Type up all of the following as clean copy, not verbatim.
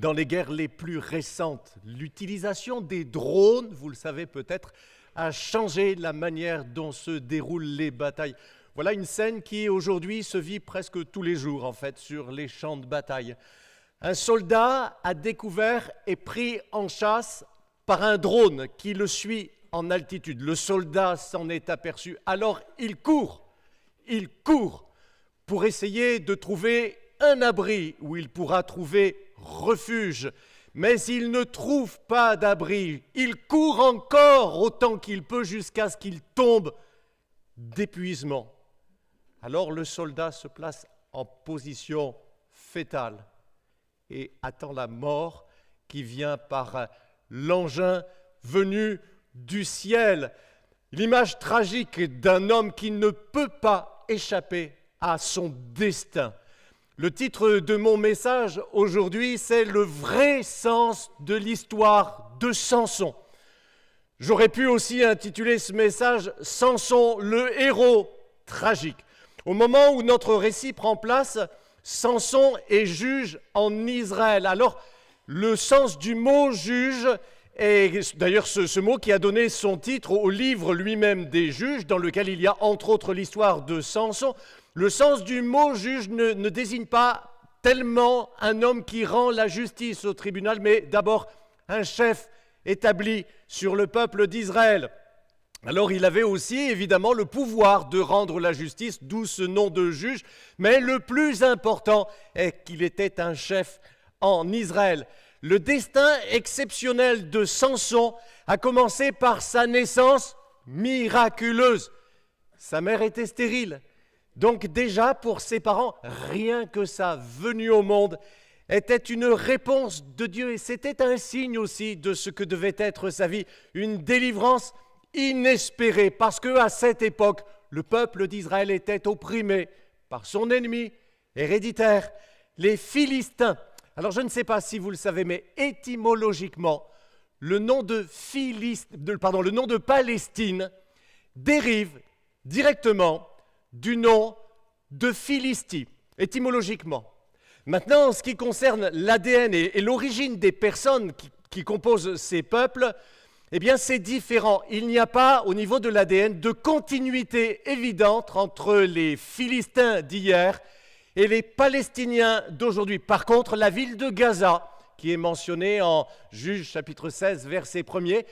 Dans les guerres les plus récentes, l'utilisation des drones, vous le savez peut-être, a changé la manière dont se déroulent les batailles. Voilà une scène qui aujourd'hui se vit presque tous les jours en fait sur les champs de bataille. Un soldat a découvert et pris en chasse par un drone qui le suit en altitude. Le soldat s'en est aperçu, alors il court pour essayer de trouver un abri où il pourra trouver refuge. Mais il ne trouve pas d'abri. Il court encore autant qu'il peut jusqu'à ce qu'il tombe d'épuisement. Alors le soldat se place en position fétale et attend la mort qui vient par l'engin venu du ciel. L'image tragique d'un homme qui ne peut pas échapper à son destin. Le titre de mon message aujourd'hui, c'est « Le vrai sens de l'histoire de Samson ». J'aurais pu aussi intituler ce message « Samson, le héros tragique ». Au moment où notre récit prend place, Samson est juge en Israël. Alors, le sens du mot « juge » est d'ailleurs ce mot qui a donné son titre au livre lui-même des juges, dans lequel il y a entre autres l'histoire de Samson. Le sens du mot « juge » ne désigne pas tellement un homme qui rend la justice au tribunal, mais d'abord un chef établi sur le peuple d'Israël. Alors il avait aussi évidemment le pouvoir de rendre la justice, d'où ce nom de juge, mais le plus important est qu'il était un chef en Israël. Le destin exceptionnel de Samson a commencé par sa naissance miraculeuse. Sa mère était stérile. Donc déjà, pour ses parents, rien que sa venue au monde était une réponse de Dieu. Et c'était un signe aussi de ce que devait être sa vie, une délivrance inespérée. Parce qu'à cette époque, le peuple d'Israël était opprimé par son ennemi héréditaire, les Philistins. Alors je ne sais pas si vous le savez, mais étymologiquement, le nom de Palestine dérive directement du nom de Philistie, étymologiquement. Maintenant, en ce qui concerne l'ADN et l'origine des personnes qui composent ces peuples, eh bien c'est différent. Il n'y a pas, au niveau de l'ADN, de continuité évidente entre les Philistins d'hier et les Palestiniens d'aujourd'hui. Par contre, la ville de Gaza, qui est mentionnée en Juges chapitre 16, verset 1er,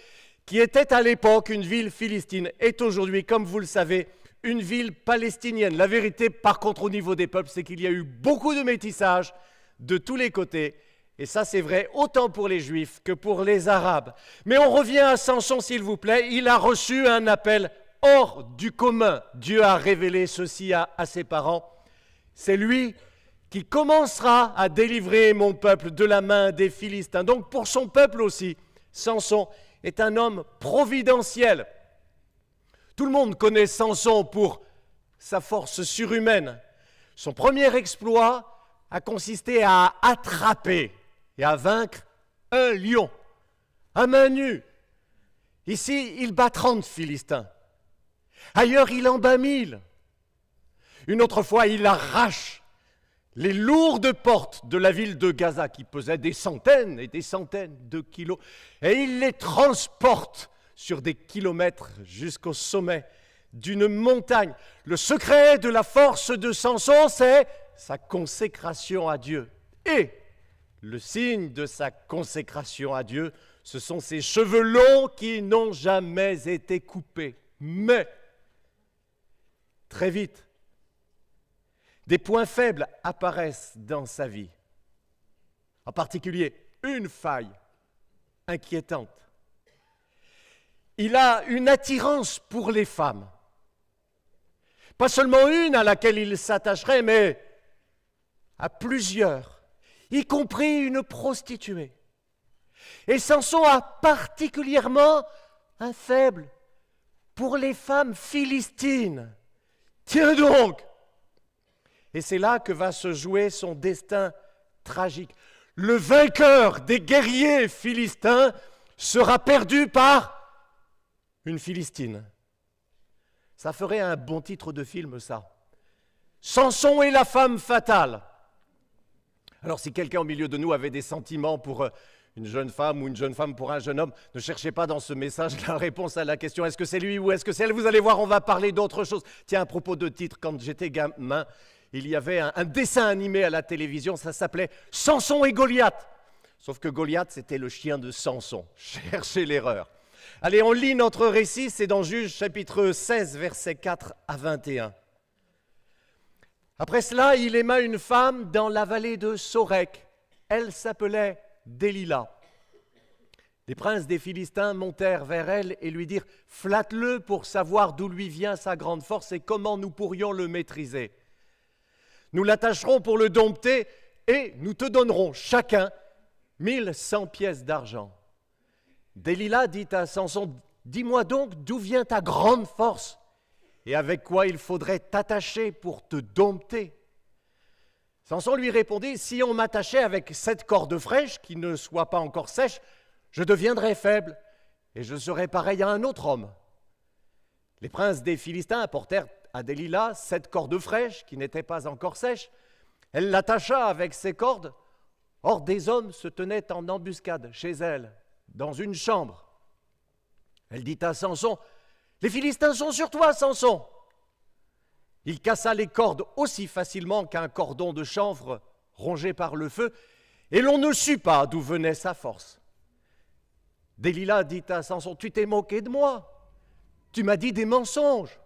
qui était à l'époque une ville philistine, est aujourd'hui, comme vous le savez, une ville palestinienne. La vérité, par contre, au niveau des peuples, c'est qu'il y a eu beaucoup de métissage de tous les côtés. Et ça, c'est vrai autant pour les Juifs que pour les Arabes. Mais on revient à Samson, s'il vous plaît. Il a reçu un appel hors du commun. Dieu a révélé ceci à ses parents. C'est lui qui commencera à délivrer mon peuple de la main des Philistins. Donc pour son peuple aussi, Samson est un homme providentiel. Tout le monde connaît Samson pour sa force surhumaine. Son premier exploit a consisté à attraper et à vaincre un lion, à main nue. Ici, il bat 30 Philistins. Ailleurs, il en bat 1000. Une autre fois, il arrache les lourdes portes de la ville de Gaza, qui pesaient des centaines et des centaines de kilos, et il les transporte sur des kilomètres jusqu'au sommet d'une montagne. Le secret de la force de Samson, c'est sa consécration à Dieu. Et le signe de sa consécration à Dieu, ce sont ses cheveux longs qui n'ont jamais été coupés. Mais, très vite, des points faibles apparaissent dans sa vie. En particulier, une faille inquiétante. Il a une attirance pour les femmes. Pas seulement une à laquelle il s'attacherait, mais à plusieurs, y compris une prostituée. Et Samson a particulièrement un faible pour les femmes philistines. Tiens donc! Et c'est là que va se jouer son destin tragique. Le vainqueur des guerriers philistins sera perdu par une Philistine. Ça ferait un bon titre de film, ça. Samson et la femme fatale. Alors si quelqu'un au milieu de nous avait des sentiments pour une jeune femme ou une jeune femme pour un jeune homme, ne cherchez pas dans ce message la réponse à la question est-ce que c'est lui ou est-ce que c'est elle? Vous allez voir, on va parler d'autre chose. Tiens, à propos de titre, quand j'étais gamin, il y avait un dessin animé à la télévision, ça s'appelait Samson et Goliath. Sauf que Goliath, c'était le chien de Samson. Cherchez l'erreur. Allez, on lit notre récit, c'est dans Juges chapitre 16, versets 4 à 21. Après cela, il aima une femme dans la vallée de Sorek. Elle s'appelait Délila. Les princes des Philistins montèrent vers elle et lui dirent « Flatte-le pour savoir d'où lui vient sa grande force et comment nous pourrions le maîtriser. Nous l'attacherons pour le dompter et nous te donnerons chacun 1100 pièces d'argent. » Délila dit à Samson « Dis-moi donc d'où vient ta grande force et avec quoi il faudrait t'attacher pour te dompter. » Samson lui répondit, « Si on m'attachait avec 7 cordes fraîches qui ne soient pas encore sèches, je deviendrais faible et je serais pareil à un autre homme. » Les princes des Philistins apportèrent à Délila 7 cordes fraîches qui n'étaient pas encore sèches. Elle l'attacha avec ces cordes. Or des hommes se tenaient en embuscade chez elle, dans une chambre. Elle dit à Samson, « Les Philistins sont sur toi, Samson !» Il cassa les cordes aussi facilement qu'un cordon de chanvre rongé par le feu, et l'on ne sut pas d'où venait sa force. Délila dit à Samson, « Tu t'es moqué de moi, tu m'as dit des mensonges.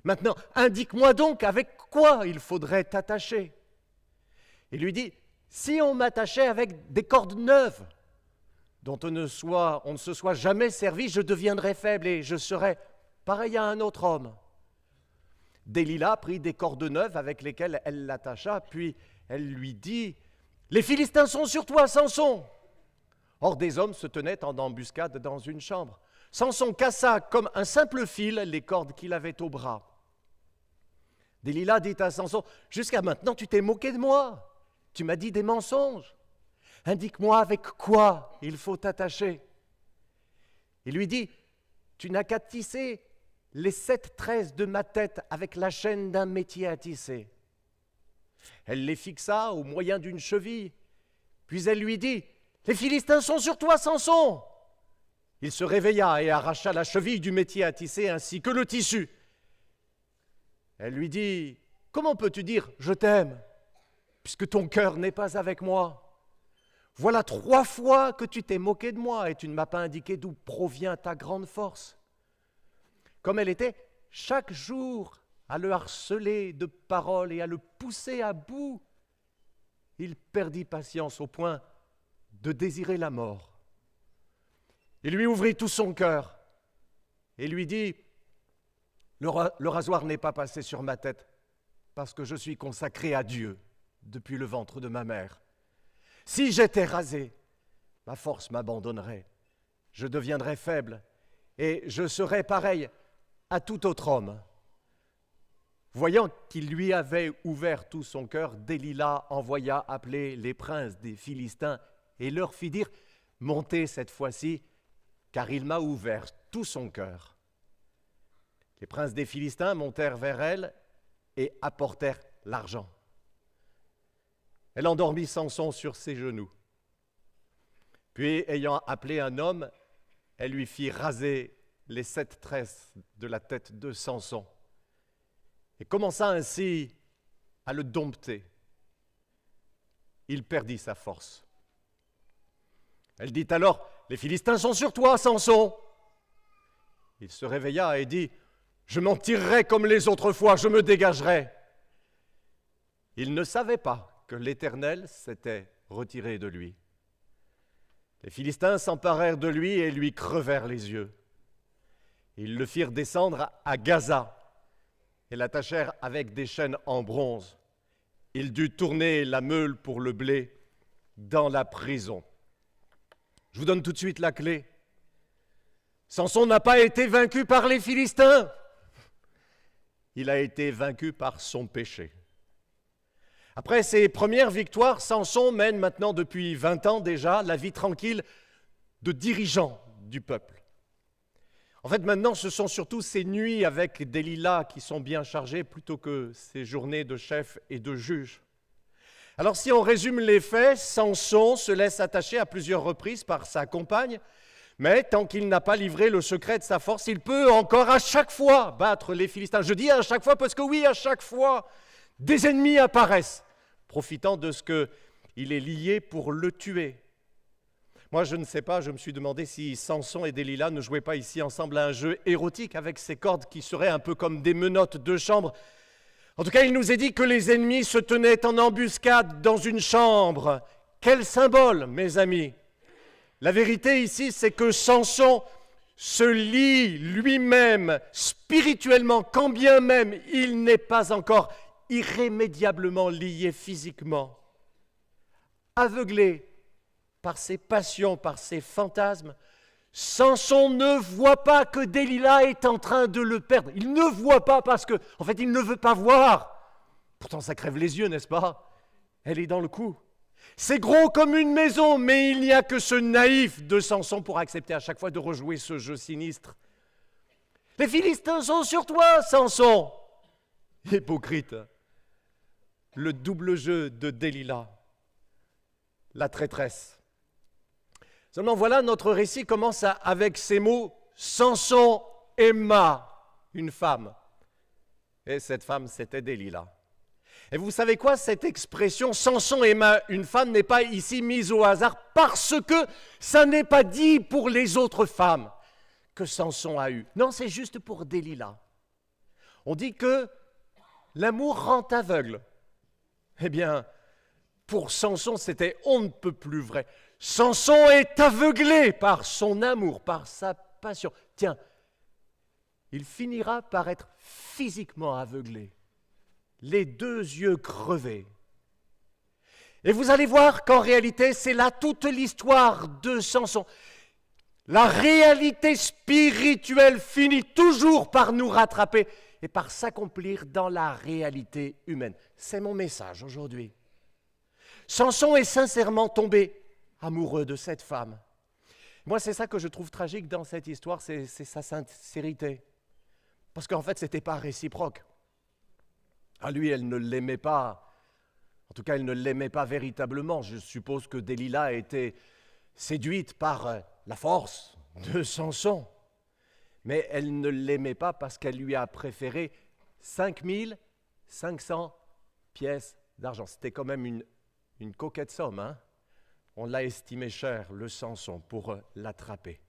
Maintenant, indique-moi donc avec quoi il faudrait t'attacher. » Il lui dit, « Si on m'attachait avec des cordes neuves, dont on ne se soit jamais servi, je deviendrais faible et je serais pareil à un autre homme. » Délila prit des cordes neuves avec lesquelles elle l'attacha, puis elle lui dit, « Les Philistins sont sur toi, Samson !» Or des hommes se tenaient en embuscade dans une chambre. Samson cassa comme un simple fil les cordes qu'il avait au bras. Délila dit à Samson, « Jusqu'à maintenant tu t'es moqué de moi, tu m'as dit des mensonges. Indique-moi avec quoi il faut t'attacher. » Il lui dit, « Tu n'as qu'à tisser les 7 tresses de ma tête avec la chaîne d'un métier à tisser. » Elle les fixa au moyen d'une cheville, puis elle lui dit, « Les Philistins sont sur toi, Samson !» Il se réveilla et arracha la cheville du métier à tisser ainsi que le tissu. Elle lui dit, « Comment peux-tu dire « je t'aime » puisque ton cœur n'est pas avec moi ? Voilà 3 fois que tu t'es moqué de moi et tu ne m'as pas indiqué d'où provient ta grande force. » Comme elle était chaque jour à le harceler de paroles et à le pousser à bout, il perdit patience au point de désirer la mort. Il lui ouvrit tout son cœur et lui dit, « Le rasoir n'est pas passé sur ma tête parce que je suis consacré à Dieu depuis le ventre de ma mère. Si j'étais rasé, ma force m'abandonnerait, je deviendrais faible et je serais pareil à tout autre homme. » Voyant qu'il lui avait ouvert tout son cœur, Délila envoya appeler les princes des Philistins et leur fit dire, « Montez cette fois-ci, car il m'a ouvert tout son cœur. » Les princes des Philistins montèrent vers elle et apportèrent l'argent. Elle endormit Samson sur ses genoux. Puis, ayant appelé un homme, elle lui fit raser les 7 tresses de la tête de Samson et commença ainsi à le dompter. Il perdit sa force. Elle dit alors, « Les Philistins sont sur toi, Samson !» Il se réveilla et dit, « Je m'en tirerai comme les autres fois, je me dégagerai. » Il ne savait pas que l'Éternel s'était retiré de lui. Les Philistins s'emparèrent de lui et lui crevèrent les yeux. Ils le firent descendre à Gaza et l'attachèrent avec des chaînes en bronze. Il dut tourner la meule pour le blé dans la prison. Je vous donne tout de suite la clé. Samson n'a pas été vaincu par les Philistins. Il a été vaincu par son péché. Après ses premières victoires, Samson mène maintenant depuis 20 ans déjà la vie tranquille de dirigeant du peuple. En fait, maintenant, ce sont surtout ces nuits avec Délila qui sont bien chargées plutôt que ces journées de chef et de juge. Alors si on résume les faits, Samson se laisse attacher à plusieurs reprises par sa compagne, mais tant qu'il n'a pas livré le secret de sa force, il peut encore à chaque fois battre les Philistins. Je dis à chaque fois parce que oui, à chaque fois, des ennemis apparaissent, profitant de ce qu'il est lié pour le tuer. Moi, je ne sais pas, je me suis demandé si Samson et Delilah ne jouaient pas ici ensemble à un jeu érotique avec ces cordes qui seraient un peu comme des menottes de chambre. En tout cas, il nous est dit que les ennemis se tenaient en embuscade dans une chambre. Quel symbole, mes amis! La vérité ici, c'est que Samson se lie lui-même spirituellement, quand bien même il n'est pas encore irrémédiablement lié physiquement. Aveuglé par ses passions, par ses fantasmes, Samson ne voit pas que Delilah est en train de le perdre. Il ne voit pas parce que, en fait, il ne veut pas voir. Pourtant, ça crève les yeux, n'est-ce pas? Elle est dans le coup. C'est gros comme une maison, mais il n'y a que ce naïf de Samson pour accepter à chaque fois de rejouer ce jeu sinistre. Les Philistins sont sur toi, Samson. Hypocrite. Le double jeu de Delilah, la traîtresse. Seulement voilà, notre récit commence avec ces mots « Samson aima une femme ». Et cette femme, c'était Delilah. Et vous savez quoi, cette expression « Samson aima une femme » n'est pas ici mise au hasard parce que ça n'est pas dit pour les autres femmes que Samson a eu. Non, c'est juste pour Delilah. On dit que l'amour rend aveugle. Eh bien, pour Samson, c'était on ne peut plus vrai. Samson est aveuglé par son amour, par sa passion. Tiens, il finira par être physiquement aveuglé, les deux yeux crevés. Et vous allez voir qu'en réalité, c'est là toute l'histoire de Samson. La réalité spirituelle finit toujours par nous rattraper et par s'accomplir dans la réalité humaine. C'est mon message aujourd'hui. Samson est sincèrement tombé amoureux de cette femme. Moi, c'est ça que je trouve tragique dans cette histoire, c'est sa sincérité. Parce qu'en fait, ce n'était pas réciproque. À lui, elle ne l'aimait pas. En tout cas, elle ne l'aimait pas véritablement. Je suppose que Delilah a été séduite par la force de Samson. Mais elle ne l'aimait pas parce qu'elle lui a préféré 5500 pièces d'argent. C'était quand même une coquette somme, hein? On l'a estimé cher, le Samson, pour l'attraper.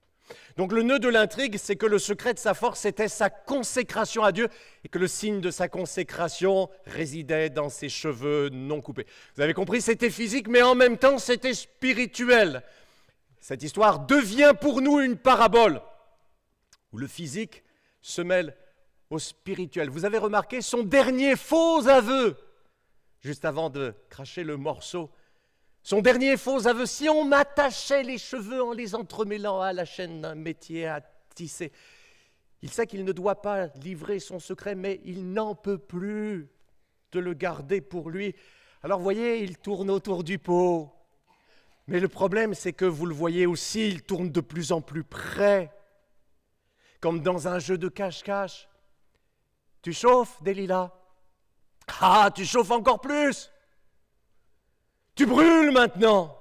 Donc le nœud de l'intrigue, c'est que le secret de sa force, c'était sa consécration à Dieu et que le signe de sa consécration résidait dans ses cheveux non coupés. Vous avez compris, c'était physique, mais en même temps, c'était spirituel. Cette histoire devient pour nous une parabole où le physique se mêle au spirituel. Vous avez remarqué son dernier faux aveu, juste avant de cracher le morceau. Son dernier faux aveu, si on m'attachait les cheveux en les entremêlant à la chaîne d'un métier à tisser, il sait qu'il ne doit pas livrer son secret, mais il n'en peut plus de le garder pour lui. Alors voyez, il tourne autour du pot. Mais le problème, c'est que vous le voyez aussi, il tourne de plus en plus près, comme dans un jeu de cache-cache. Tu chauffes, Delilah? Ah, tu chauffes encore plus! Tu brûles maintenant!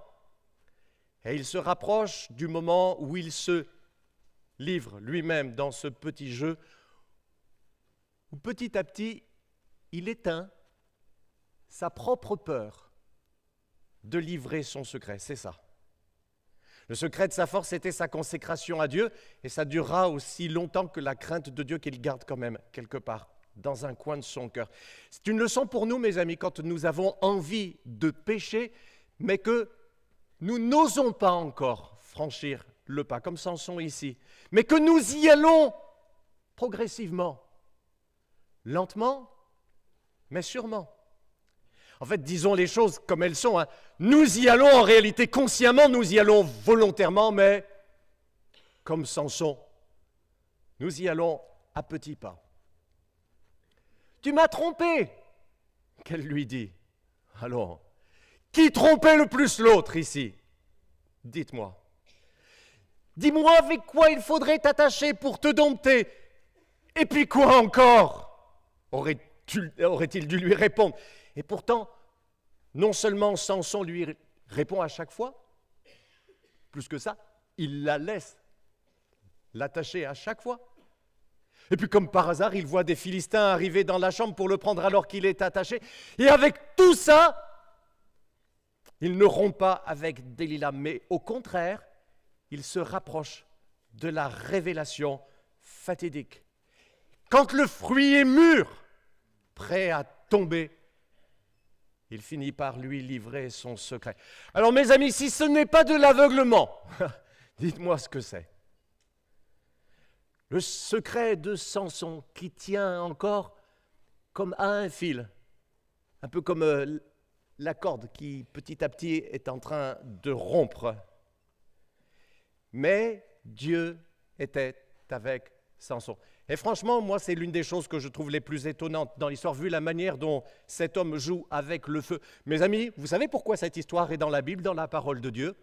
Et il se rapproche du moment où il se livre lui-même dans ce petit jeu, où petit à petit, il éteint sa propre peur de livrer son secret. C'est ça. Le secret de sa force, c'était sa consécration à Dieu, et ça durera aussi longtemps que la crainte de Dieu qu'il garde quand même quelque part dans un coin de son cœur. C'est une leçon pour nous, mes amis, quand nous avons envie de pécher, mais que nous n'osons pas encore franchir le pas, comme Samson ici, mais que nous y allons progressivement, lentement, mais sûrement. En fait, disons les choses comme elles sont, hein. Nous y allons en réalité consciemment, nous y allons volontairement, mais comme Samson, nous y allons à petits pas. Tu m'as trompé, qu'elle lui dit. Alors, qui trompait le plus l'autre ici? Dites-moi. Dis-moi avec quoi il faudrait t'attacher pour te dompter. Et puis quoi encore? Aurait-il dû lui répondre? Et pourtant, Non seulement Samson lui répond à chaque fois, plus que ça, il la laisse l'attacher à chaque fois. Et puis comme par hasard, il voit des Philistins arriver dans la chambre pour le prendre alors qu'il est attaché. Et avec tout ça, il ne rompt pas avec Delilah, mais au contraire, il se rapproche de la révélation fatidique. Quand le fruit est mûr, prêt à tomber, il finit par lui livrer son secret. Alors mes amis, si ce n'est pas de l'aveuglement, dites-moi ce que c'est. Le secret de Samson qui tient encore comme à un fil, un peu comme la corde qui petit à petit est en train de rompre. Mais Dieu était avec Samson. Et franchement, moi, c'est l'une des choses que je trouve les plus étonnantes dans l'histoire, vu la manière dont cet homme joue avec le feu. Mes amis, vous savez pourquoi cette histoire est dans la Bible, dans la parole de Dieu?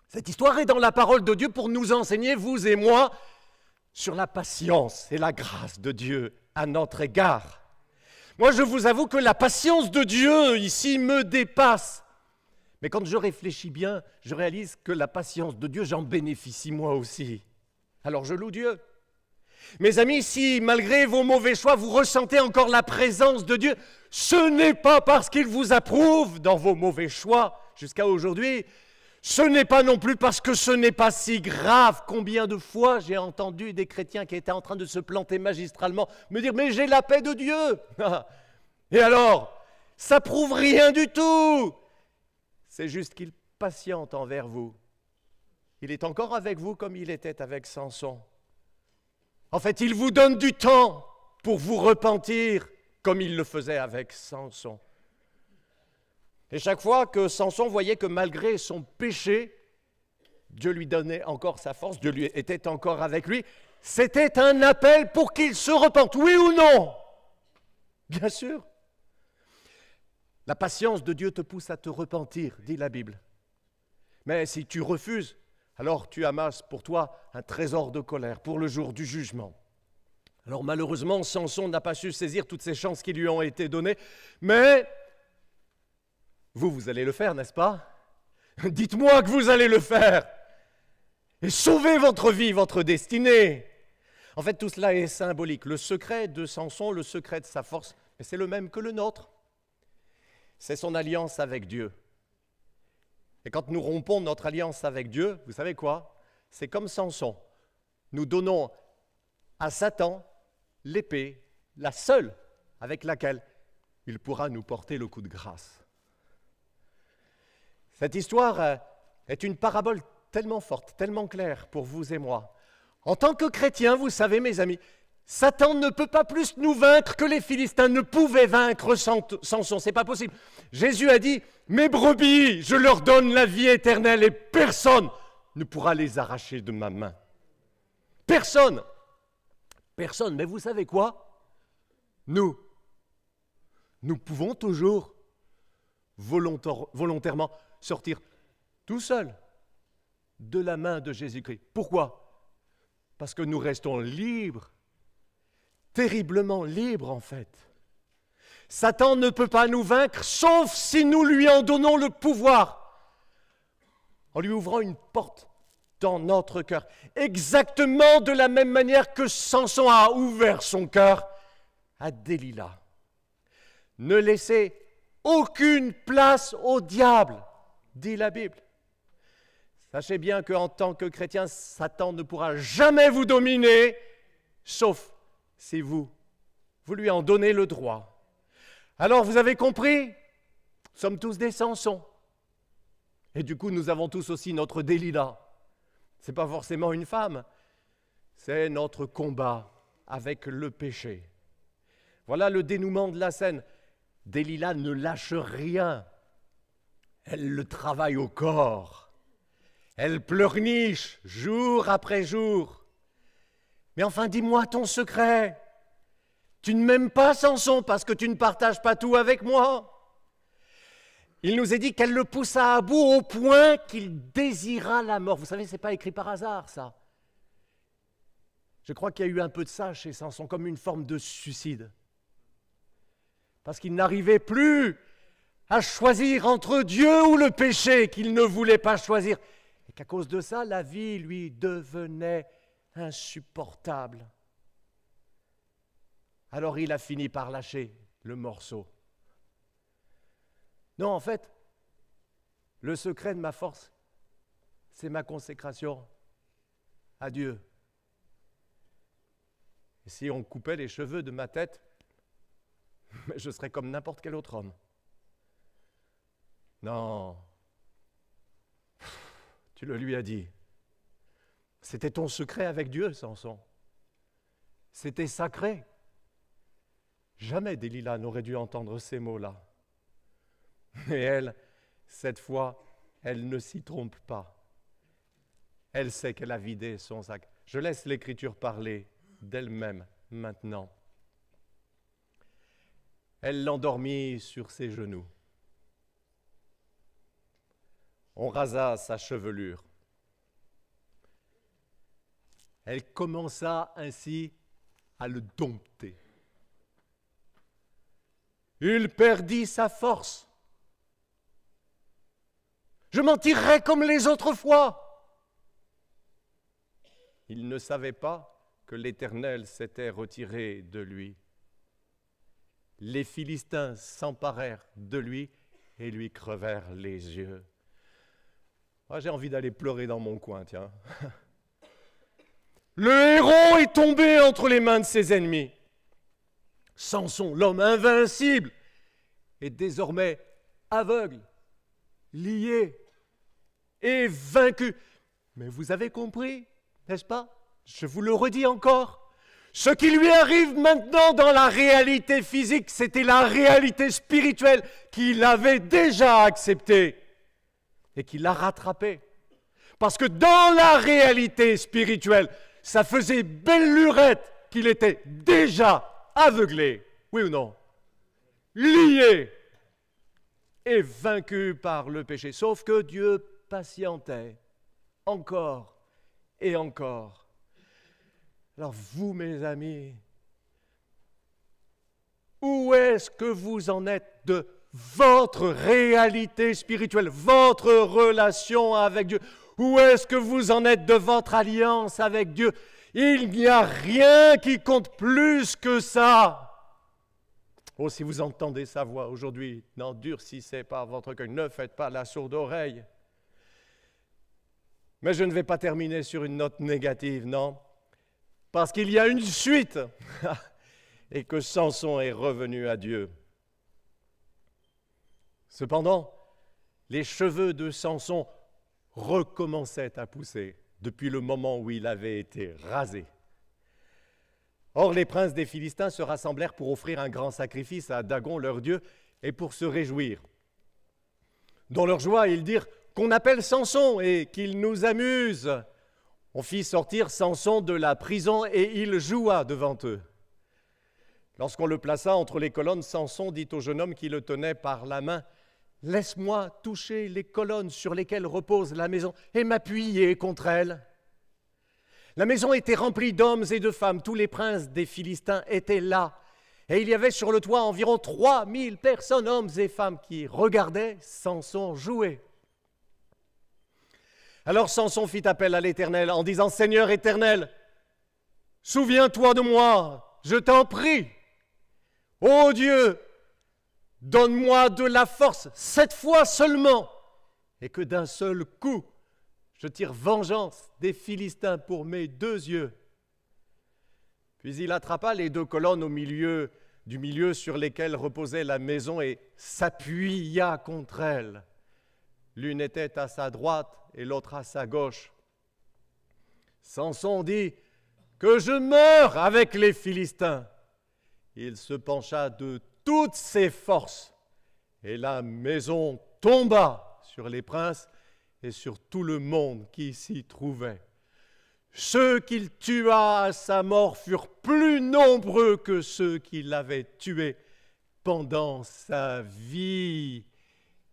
Cette histoire est dans la parole de Dieu pour nous enseigner, vous et moi, sur la patience et la grâce de Dieu à notre égard. Moi, je vous avoue que la patience de Dieu ici me dépasse. Mais quand je réfléchis bien, je réalise que la patience de Dieu, j'en bénéficie moi aussi. Alors je loue Dieu. Mes amis, si malgré vos mauvais choix, vous ressentez encore la présence de Dieu, ce n'est pas parce qu'il vous approuve dans vos mauvais choix jusqu'à aujourd'hui. Ce n'est pas non plus parce que ce n'est pas si grave. Combien de fois j'ai entendu des chrétiens qui étaient en train de se planter magistralement me dire « Mais j'ai la paix de Dieu !» Et alors, ça prouve rien du tout. C'est juste qu'il patiente envers vous. Il est encore avec vous comme il était avec Samson. En fait, il vous donne du temps pour vous repentir comme il le faisait avec Samson. Et chaque fois que Samson voyait que malgré son péché, Dieu lui donnait encore sa force, Dieu lui était encore avec lui, c'était un appel pour qu'il se repente, oui ou non? Bien sûr. La patience de Dieu te pousse à te repentir, dit la Bible. Mais si tu refuses, alors tu amasses pour toi un trésor de colère pour le jour du jugement. Alors malheureusement, Samson n'a pas su saisir toutes ces chances qui lui ont été données, mais vous allez le faire, n'est-ce pas? Dites-moi que vous allez le faire et sauvez votre vie, votre destinée. En fait, tout cela est symbolique. Le secret de Samson, le secret de sa force, c'est le même que le nôtre. C'est son alliance avec Dieu. Et quand nous rompons notre alliance avec Dieu, vous savez quoi? C'est comme Samson. Nous donnons à Satan l'épée, la seule avec laquelle il pourra nous porter le coup de grâce. Cette histoire est une parabole tellement forte, tellement claire pour vous et moi. En tant que chrétiens, vous savez mes amis, Satan ne peut pas plus nous vaincre que les Philistins ne pouvaient vaincre Samson, c'est pas possible. Jésus a dit, mes brebis, je leur donne la vie éternelle et personne ne pourra les arracher de ma main. Personne. Personne, mais vous savez quoi? Nous pouvons toujours volontairement sortir tout seuls de la main de Jésus-Christ. Pourquoi? Parce que nous restons libres, terriblement libres en fait. Satan ne peut pas nous vaincre, sauf si nous lui en donnons le pouvoir, en lui ouvrant une porte dans notre cœur, exactement de la même manière que Samson a ouvert son cœur à Delilah. Ne laissez aucune place au diable, dit la Bible. Sachez bien qu'en tant que chrétien, Satan ne pourra jamais vous dominer, sauf si vous lui en donnez le droit. Alors, vous avez compris? Nous sommes tous des Samsons. Et du coup, nous avons tous aussi notre Delilah. Ce n'est pas forcément une femme, c'est notre combat avec le péché. Voilà le dénouement de la scène. Delilah ne lâche rien. Elle le travaille au corps. Elle pleurniche jour après jour. Mais enfin, dis-moi ton secret. Tu ne m'aimes pas, Samson, parce que tu ne partages pas tout avec moi. Il nous est dit qu'elle le poussa à bout au point qu'il désira la mort. Vous savez, ce n'est pas écrit par hasard, ça. Je crois qu'il y a eu un peu de ça chez Samson, comme une forme de suicide. Parce qu'il n'arrivait plus à choisir entre Dieu ou le péché qu'il ne voulait pas choisir. Et qu'à cause de ça, la vie lui devenait insupportable. Alors il a fini par lâcher le morceau. Non, en fait, le secret de ma force, c'est ma consécration à Dieu. Et si on coupait les cheveux de ma tête, je serais comme n'importe quel autre homme. Non, tu le lui as dit. C'était ton secret avec Dieu, Samson. C'était sacré. Jamais Delilah n'aurait dû entendre ces mots-là. Mais elle, cette fois, elle ne s'y trompe pas. Elle sait qu'elle a vidé son sac. Je laisse l'Écriture parler d'elle-même maintenant. Elle l'endormit sur ses genoux. On rasa sa chevelure. Elle commença ainsi à le dompter. Il perdit sa force. Je m'en tirerai comme les autres fois. Il ne savait pas que l'Éternel s'était retiré de lui. Les Philistins s'emparèrent de lui et lui crevèrent les yeux. Ah, j'ai envie d'aller pleurer dans mon coin, tiens. Le héros est tombé entre les mains de ses ennemis. Samson, l'homme invincible, est désormais aveugle, lié et vaincu. Mais vous avez compris, n'est-ce pas? Je vous le redis encore. Ce qui lui arrive maintenant dans la réalité physique, c'était la réalité spirituelle qu'il avait déjà acceptée et qu'il a rattrapée. Parce que dans la réalité spirituelle, ça faisait belle lurette qu'il était déjà aveuglé, oui ou non? Lié et vaincu par le péché. Sauf que Dieu patientait encore et encore. Alors vous, mes amis, où est-ce que vous en êtes de votre réalité spirituelle, votre relation avec Dieu? Où est-ce que vous en êtes de votre alliance avec Dieu? Il n'y a rien qui compte plus que ça. Oh, si vous entendez sa voix aujourd'hui, n'endurcissez pas votre cœur, ne faites pas la sourde oreille. Mais je ne vais pas terminer sur une note négative, non? Parce qu'il y a une suite et que Samson est revenu à Dieu. Cependant, les cheveux de Samson recommençaient à pousser depuis le moment où il avait été rasé. Or, les princes des Philistins se rassemblèrent pour offrir un grand sacrifice à Dagon, leur dieu, et pour se réjouir. Dans leur joie, ils dirent qu'on appelle Samson et qu'il nous amuse. On fit sortir Samson de la prison et il joua devant eux. Lorsqu'on le plaça entre les colonnes, Samson dit au jeune homme qui le tenait par la main, « Laisse-moi toucher les colonnes sur lesquelles repose la maison et m'appuyer contre elles. » La maison était remplie d'hommes et de femmes, tous les princes des Philistins étaient là. Et il y avait sur le toit environ 3000 personnes, hommes et femmes, qui regardaient Samson jouer. Alors Samson fit appel à l'Éternel en disant, « Seigneur éternel, souviens-toi de moi, je t'en prie. Ô Dieu, donne-moi de la force, cette fois seulement, et que d'un seul coup, je tire vengeance des Philistins pour mes 2 yeux. » Puis il attrapa les 2 colonnes du milieu sur lesquelles reposait la maison et s'appuya contre elles. L'une était à sa droite et l'autre à sa gauche. Samson dit, « Que je meure avec les Philistins !» Il se pencha de toutes ses forces et la maison tomba sur les princes et sur tout le monde qui s'y trouvait. Ceux qu'il tua à sa mort furent plus nombreux que ceux qui l'avaient tué pendant sa vie.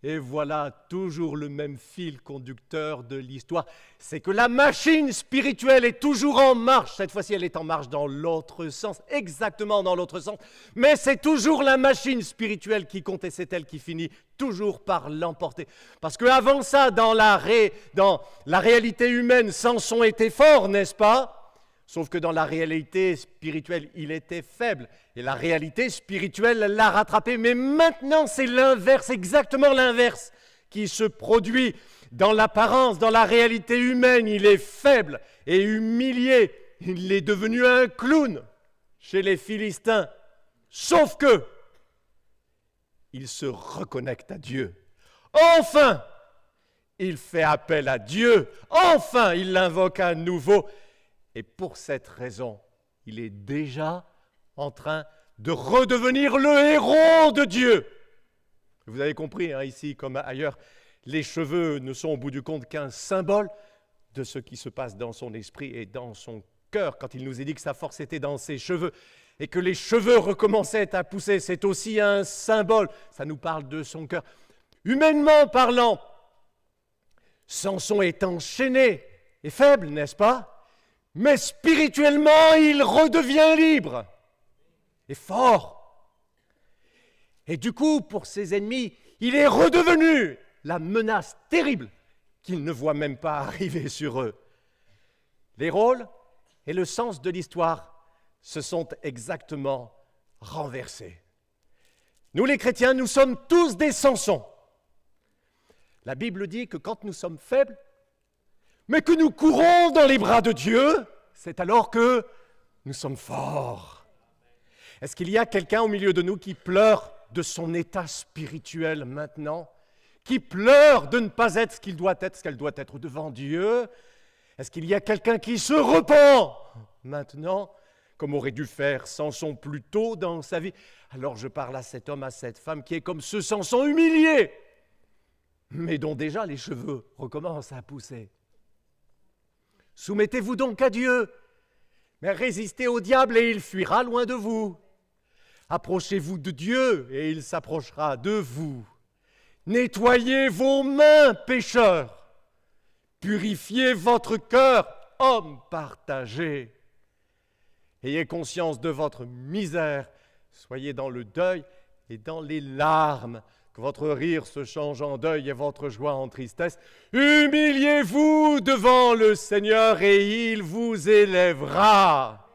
Et voilà toujours le même fil conducteur de l'histoire. C'est que la machine spirituelle est toujours en marche. Cette fois-ci, elle est en marche dans l'autre sens, exactement dans l'autre sens. Mais c'est toujours la machine spirituelle qui compte et c'est elle qui finit toujours par l'emporter. Parce qu'avant ça, dans la réalité humaine, Samson était fort, n'est-ce pas ? Sauf que dans la réalité spirituelle, il était faible. Et la réalité spirituelle l'a rattrapé. Mais maintenant, c'est l'inverse, exactement l'inverse, qui se produit dans l'apparence, dans la réalité humaine. Il est faible et humilié. Il est devenu un clown chez les Philistins. Sauf que, il se reconnecte à Dieu. Enfin, il fait appel à Dieu. Enfin, il l'invoque à nouveau. Et pour cette raison, il est déjà en train de redevenir le héros de Dieu. Vous avez compris, hein, ici comme ailleurs, les cheveux ne sont au bout du compte qu'un symbole de ce qui se passe dans son esprit et dans son cœur. Quand il nous est dit que sa force était dans ses cheveux et que les cheveux recommençaient à pousser, c'est aussi un symbole. Ça nous parle de son cœur. Humainement parlant, Samson est enchaîné et faible, n'est-ce pas ? Mais spirituellement, il redevient libre et fort. Et du coup, pour ses ennemis, il est redevenu la menace terrible qu'ils ne voient même pas arriver sur eux. Les rôles et le sens de l'histoire se sont exactement renversés. Nous, les chrétiens, nous sommes tous des Samsons. La Bible dit que quand nous sommes faibles, mais que nous courons dans les bras de Dieu, c'est alors que nous sommes forts. Est-ce qu'il y a quelqu'un au milieu de nous qui pleure de son état spirituel maintenant, qui pleure de ne pas être ce qu'il doit être, ce qu'elle doit être devant Dieu? Est-ce qu'il y a quelqu'un qui se repent maintenant, comme aurait dû faire Samson plus tôt dans sa vie? Alors je parle à cet homme, à cette femme qui est comme ce Samson humilié, mais dont déjà les cheveux recommencent à pousser. Soumettez-vous donc à Dieu, mais résistez au diable et il fuira loin de vous. Approchez-vous de Dieu et il s'approchera de vous. Nettoyez vos mains, pécheurs. Purifiez votre cœur, hommes partagés. Ayez conscience de votre misère. Soyez dans le deuil et dans les larmes. Que votre rire se change en deuil et votre joie en tristesse. Humiliez-vous devant le Seigneur et il vous élèvera.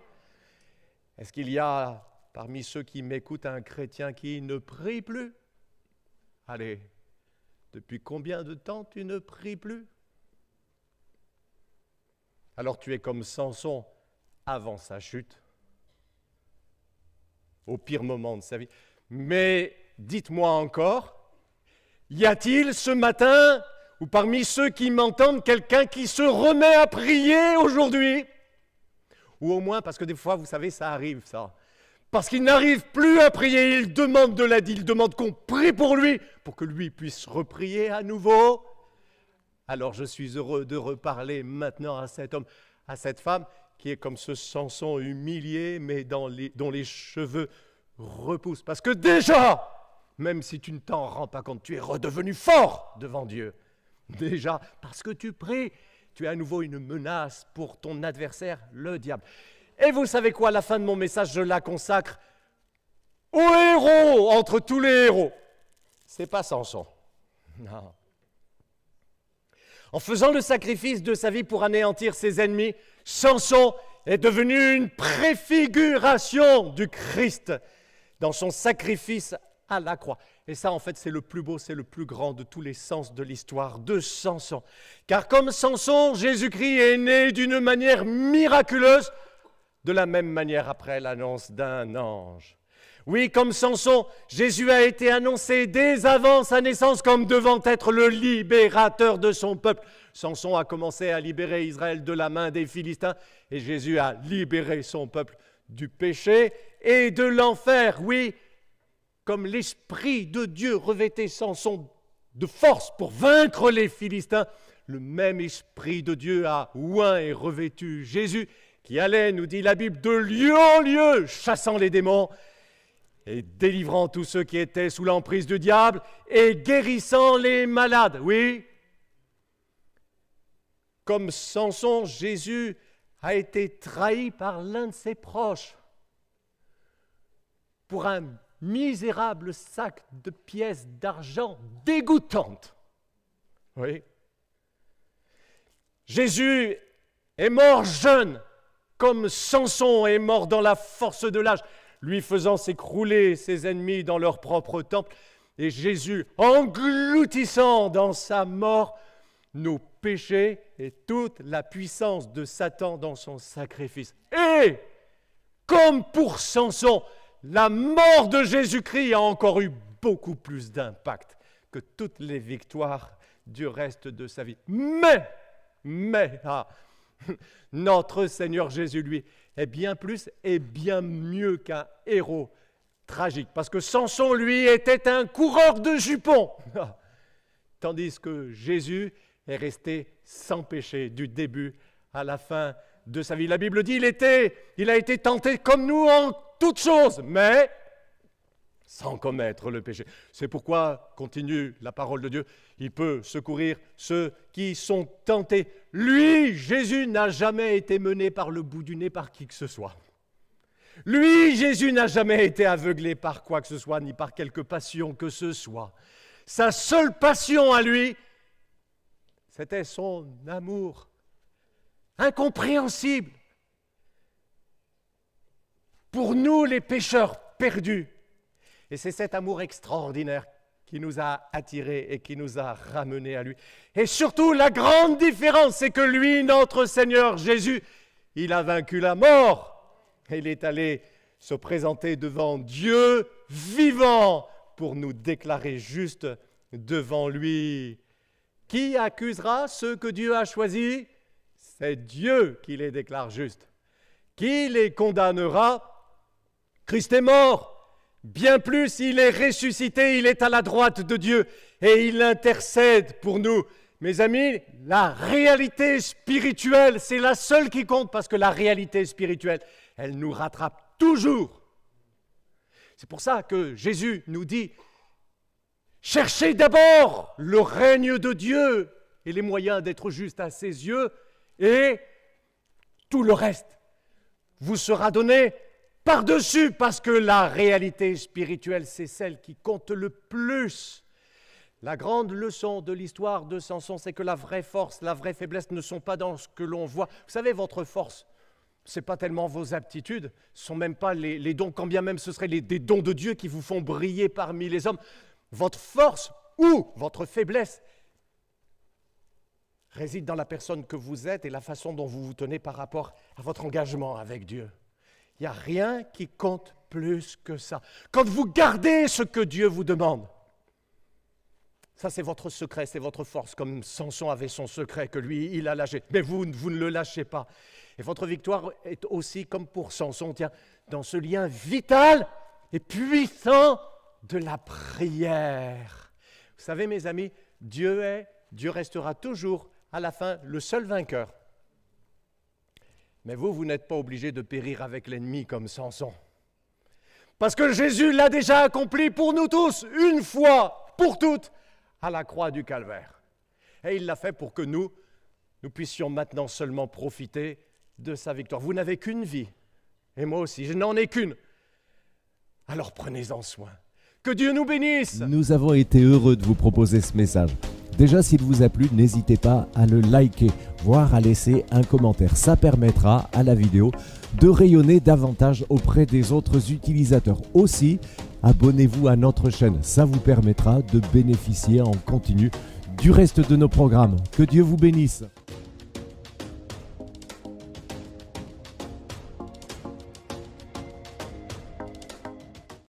Est-ce qu'il y a parmi ceux qui m'écoutent un chrétien qui ne prie plus? Allez, depuis combien de temps tu ne pries plus? Alors tu es comme Samson avant sa chute, au pire moment de sa vie. Mais dites-moi encore, y a-t-il ce matin, ou parmi ceux qui m'entendent, quelqu'un qui se remet à prier aujourd'hui? Ou au moins, parce que des fois, vous savez, ça arrive, ça. Parce qu'il n'arrive plus à prier, il demande de l'aide, il demande qu'on prie pour lui, pour que lui puisse reprier à nouveau. Alors je suis heureux de reparler maintenant à cet homme, à cette femme, qui est comme ce Samson humilié, mais dont les cheveux repoussent. Parce que déjà, même si tu ne t'en rends pas compte, tu es redevenu fort devant Dieu. Déjà, parce que tu pries, tu es à nouveau une menace pour ton adversaire, le diable. Et vous savez quoi, à la fin de mon message, je la consacre au héros, entre tous les héros. C'est pas Samson. Non. En faisant le sacrifice de sa vie pour anéantir ses ennemis, Samson est devenu une préfiguration du Christ dans son sacrifice à la croix. Et ça, en fait, c'est le plus beau, c'est le plus grand de tous les sens de l'histoire de Samson. Car comme Samson, Jésus-Christ est né d'une manière miraculeuse, de la même manière après l'annonce d'un ange. Oui, comme Samson, Jésus a été annoncé dès avant sa naissance comme devant être le libérateur de son peuple. Samson a commencé à libérer Israël de la main des Philistins et Jésus a libéré son peuple du péché et de l'enfer. Oui, comme l'Esprit de Dieu revêtait Samson de force pour vaincre les Philistins, le même Esprit de Dieu a oint et revêtu Jésus, qui allait, nous dit la Bible, de lieu en lieu, chassant les démons. et délivrant tous ceux qui étaient sous l'emprise du diable et guérissant les malades. Oui, comme Samson, Jésus a été trahi par l'un de ses proches pour un misérable sac de pièces d'argent dégoûtantes. Oui. Jésus est mort jeune, comme Samson est mort dans la force de l'âge, lui faisant s'écrouler ses ennemis dans leur propre temple, et Jésus engloutissant dans sa mort nos péchés et toute la puissance de Satan dans son sacrifice. Et, comme pour Samson, la mort de Jésus-Christ a encore eu beaucoup plus d'impact que toutes les victoires du reste de sa vie. Mais, notre Seigneur Jésus, lui, est bien plus et bien mieux qu'un héros tragique. Parce que Samson, lui, était un coureur de jupons. Tandis que Jésus est resté sans péché du début à la fin de sa vie. La Bible dit il a été tenté comme nous en toutes choses, mais sans commettre le péché. C'est pourquoi, continue la parole de Dieu, il peut secourir ceux qui sont tentés. Lui, Jésus, n'a jamais été mené par le bout du nez par qui que ce soit. Lui, Jésus, n'a jamais été aveuglé par quoi que ce soit, ni par quelque passion que ce soit. Sa seule passion à lui, c'était son amour incompréhensible pour nous, les pécheurs perdus. Et c'est cet amour extraordinaire qui nous a attirés et qui nous a ramenés à lui. Et surtout, la grande différence, c'est que lui, notre Seigneur Jésus, il a vaincu la mort. Il est allé se présenter devant Dieu vivant pour nous déclarer justes devant lui. Qui accusera ceux que Dieu a choisis? C'est Dieu qui les déclare justes. Qui les condamnera? Christ est mort. Bien plus, il est ressuscité, il est à la droite de Dieu et il intercède pour nous. Mes amis, la réalité spirituelle, c'est la seule qui compte parce que la réalité spirituelle, elle nous rattrape toujours. C'est pour ça que Jésus nous dit « Cherchez d'abord le règne de Dieu et les moyens d'être juste à ses yeux et tout le reste vous sera donné par-dessus, parce que la réalité spirituelle, c'est celle qui compte le plus. » La grande leçon de l'histoire de Samson, c'est que la vraie force, la vraie faiblesse ne sont pas dans ce que l'on voit. Vous savez, votre force, ce n'est pas tellement vos aptitudes, ce ne sont même pas les dons, quand bien même ce seraient des dons de Dieu qui vous font briller parmi les hommes. Votre force ou votre faiblesse réside dans la personne que vous êtes et la façon dont vous vous tenez par rapport à votre engagement avec Dieu. Il n'y a rien qui compte plus que ça. Quand vous gardez ce que Dieu vous demande, ça c'est votre secret, c'est votre force, comme Samson avait son secret que lui, il a lâché. Mais vous ne le lâchez pas. Et votre victoire est aussi, comme pour Samson, tiens, dans ce lien vital et puissant de la prière. Vous savez, mes amis, Dieu restera toujours à la fin le seul vainqueur. Mais vous n'êtes pas obligé de périr avec l'ennemi comme Samson. Parce que Jésus l'a déjà accompli pour nous tous, une fois pour toutes, à la croix du Calvaire. Et il l'a fait pour que nous puissions maintenant seulement profiter de sa victoire. Vous n'avez qu'une vie, et moi aussi, je n'en ai qu'une. Alors prenez-en soin. Que Dieu nous bénisse. Nous avons été heureux de vous proposer ce message. Déjà, s'il vous a plu, n'hésitez pas à le liker, voire à laisser un commentaire. Ça permettra à la vidéo de rayonner davantage auprès des autres utilisateurs. Aussi, abonnez-vous à notre chaîne. Ça vous permettra de bénéficier en continu du reste de nos programmes. Que Dieu vous bénisse.